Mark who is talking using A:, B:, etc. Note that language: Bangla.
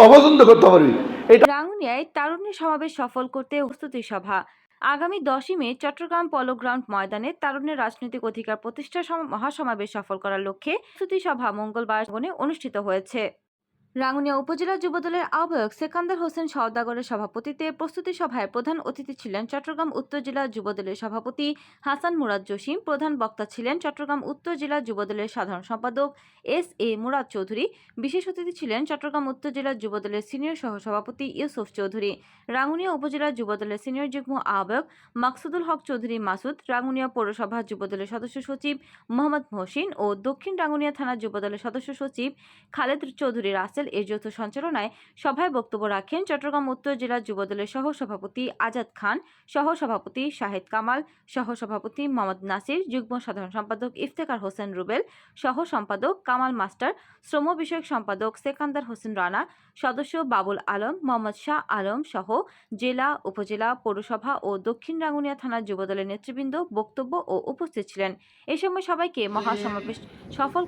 A: অপছন্দ করতে পারবি।
B: রাঙ্গুনিয়ায় তারুণ্য সমাবেশ সফল করতে প্রস্তুতি সভা। আগামী 10ই মে চট্টগ্রাম পলো গ্রাউন্ড ময়দানে তারুণ্যের রাজনৈতিক অধিকার প্রতিষ্ঠা মহাসমাবেশ সফল করার লক্ষ্যে প্রস্তুতি সভা মঙ্গলবার অনুষ্ঠিত হয়েছে। রাঙ্গুনিয়া উপজেলা যুবদলের আহ্বায়ক সেকান্দার হোসেন সওদাগরের সভাপতিত্বে প্রস্তুতি সভায় প্রধান অতিথি ছিলেন চট্টগ্রাম উত্তর জেলা যুবদলের সভাপতি হাসান মুরাদ জসিম। প্রধান বক্তা ছিলেন চট্টগ্রাম উত্তর জেলা যুবদলের সাধারণ সম্পাদক এস মুরাদ চৌধুরী। বিশেষ অতিথি ছিলেন চট্টগ্রাম উত্তর জেলা যুবদলের সিনিয়র সহসভাপতি ইউসুফ চৌধুরী, রাঙ্গুনিয়া উপজেলা যুবদলের সিনিয়র যুগ্ম আহ্বায়ক মাকসুদুল হক চৌধুরী মাসুদ, রাঙ্গুনিয়া পৌরসভা যুবদলের সদস্য সচিব মোহাম্মদ মহসিন ও দক্ষিণ রাঙ্গুনিয়া থানা যুবদলের সদস্য সচিব খালেদ চৌধুরী রাসেল এর যৌথ সঞ্চালনায় সভায় বক্তব্য রাখেন চট্টগ্রাম উত্তর জেলা যুবদলের সহসভাপতি আজাদ খান, সহসভাপতি শাহেদ কামাল, সহসভাপতি মোহাম্মদ নাসির, যুগ্ম সাধারণ সম্পাদক ইফতেখার হোসেন রুবেল, সহ সম্পাদক কামাল মাস্টার, শ্রম বিষয়ক সম্পাদক সেকান্দার হোসেন রানা, সদস্য বাবুল আলম, মোহাম্মদ শাহ আলম সহ জেলা, উপজেলা, পৌরসভা ও দক্ষিণ রাঙ্গুনিয়া থানার যুবদলের নেতৃবৃন্দ বক্তব্য ও উপস্থিত ছিলেন। এ সময় সবাইকে মহাসমাবেশ সফল